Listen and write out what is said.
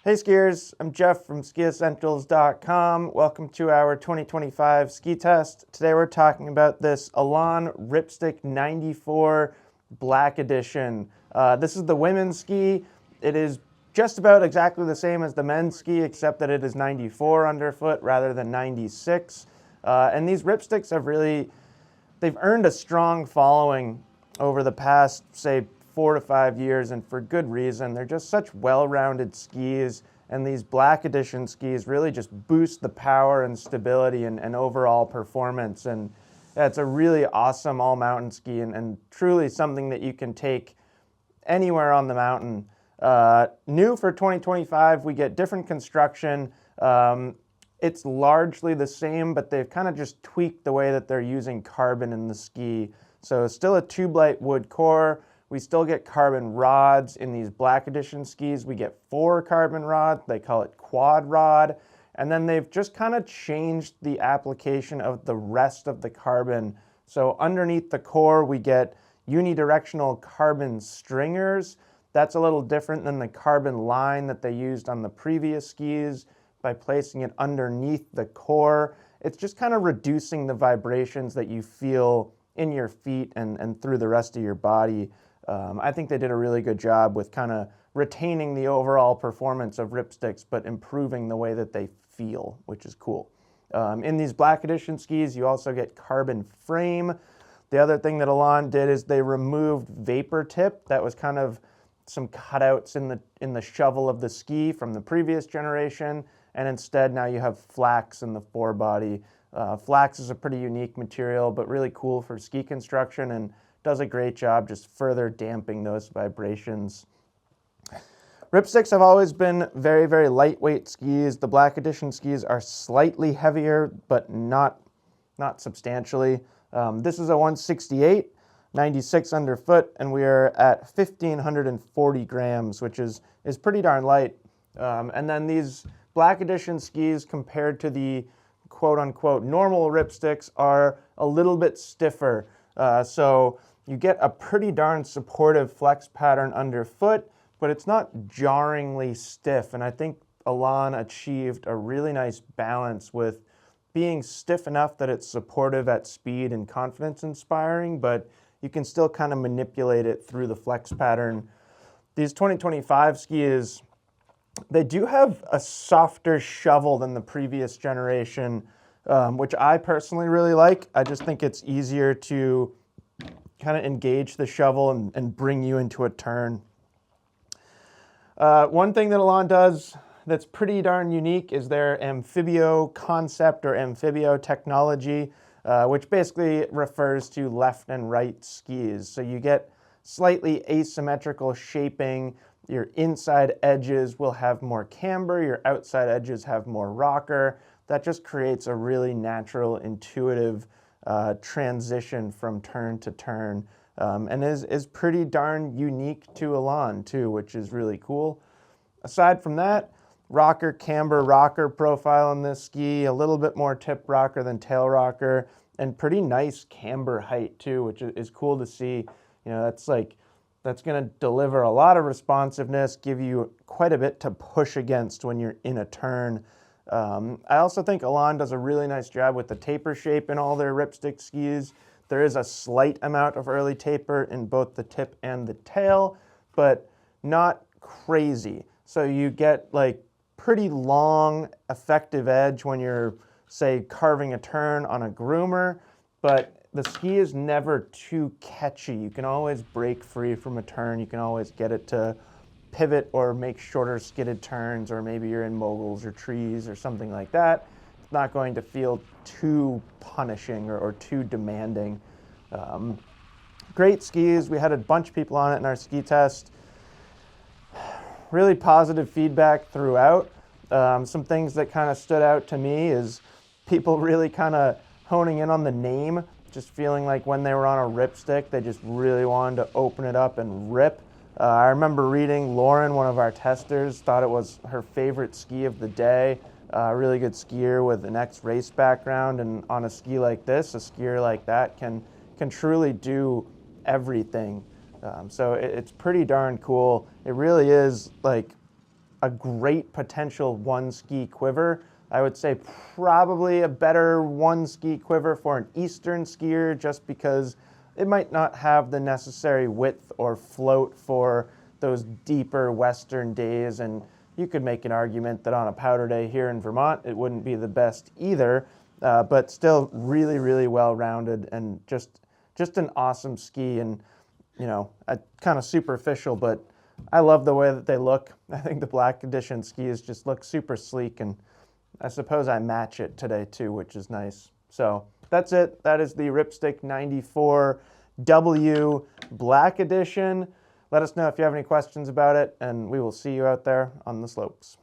Hey skiers, I'm Jeff from skiessentials.com. Welcome to our 2025 ski test. Today we're talking about this Elan Ripstick 94 Black Edition. This is the women's ski. It is just about exactly the same as the men's ski, except that it is 94 underfoot rather than 96. And these Ripsticks they've earned a strong following over the past, say, 4 to 5 years, and for good reason. They're just such well-rounded skis, and these Black Edition skis really just boost the power and stability and overall performance. And yeah, it's a really awesome all-mountain ski, and truly something that you can take anywhere on the mountain. New for 2025, we get different construction. It's largely the same, but they've kind of just tweaked the way that they're using carbon in the ski. So still a tube-light wood core. We still get carbon rods in these Black Edition skis. We get 4 carbon rods. They call it quad rod. And then they've just kind of changed the application of the rest of the carbon. So underneath the core, we get unidirectional carbon stringers. That's a little different than the carbon line that they used on the previous skis by placing it underneath the core. It's just kind of reducing the vibrations that you feel in your feet and through the rest of your body. I think they did a really good job with kind of retaining the overall performance of Ripsticks, but improving the way that they feel, which is cool. In these Black Edition skis, you also get carbon frame. The other thing that Elan did is they removed vapor tip. That was kind of some cutouts in the shovel of the ski from the previous generation, and instead now you have flax in the forebody. Flax is a pretty unique material, but really cool for ski construction, and does a great job just further damping those vibrations. Ripsticks have always been very, very lightweight skis. The Black Edition skis are slightly heavier, but not substantially. This is a 168, 96 underfoot, and we are at 1,540 grams, which is pretty darn light. And then these Black Edition skis, compared to the quote-unquote normal Ripsticks, are a little bit stiffer. So you get a pretty darn supportive flex pattern underfoot, but it's not jarringly stiff. And I think Elan achieved a really nice balance with being stiff enough that it's supportive at speed and confidence inspiring, but you can still kind of manipulate it through the flex pattern. These 2025 skis, they do have a softer shovel than the previous generation, which I personally really like. I just think it's easier to kind of engage the shovel and bring you into a turn. One thing that Elan does that's pretty darn unique is their Amphibio concept or Amphibio technology, which basically refers to left and right skis. So you get slightly asymmetrical shaping. Your inside edges will have more camber, your outside edges have more rocker. That just creates a really natural, intuitive transition from turn to turn, and is pretty darn unique to Elan too, which is really cool. Aside from that, rocker, camber, rocker profile in this ski, a little bit more tip rocker than tail rocker, and pretty nice camber height too, which is cool to see. You know, that's going to deliver a lot of responsiveness, give you quite a bit to push against when you're in a turn. I also think Elan does a really nice job with the taper shape in all their Ripstick skis. There is a slight amount of early taper in both the tip and the tail, but not crazy. So you get like pretty long effective edge when you're, say, carving a turn on a groomer, but the ski is never too catchy. You can always break free from a turn. You can always get it to pivot or make shorter skidded turns, or maybe you're in moguls or trees or something like that. It's not going to feel too punishing or too demanding. Great skis. We had a bunch of people on it in our ski test. Really positive feedback throughout. Some things that kind of stood out to me is people really kind of honing in on the name, just feeling like when they were on a Ripstick, they just really wanted to open it up and rip. I remember reading Lauren, one of our testers, thought it was her favorite ski of the day. A really good skier with an ex-race background, and on a ski like this, a skier like that can truly do everything. So it's pretty darn cool. It really is like a great potential one ski quiver. I would say probably a better one ski quiver for an eastern skier, just because it might not have the necessary width or float for those deeper western days. And you could make an argument that on a powder day here in Vermont, it wouldn't be the best either, but still really, really well-rounded and just an awesome ski. And, you know, kind of superficial, but I love the way that they look. I think the Black Edition skis just look super sleek, and I suppose I match it today too, which is nice. So that's it. That is the Ripstick 94W Black Edition. Let us know if you have any questions about it, and we will see you out there on the slopes.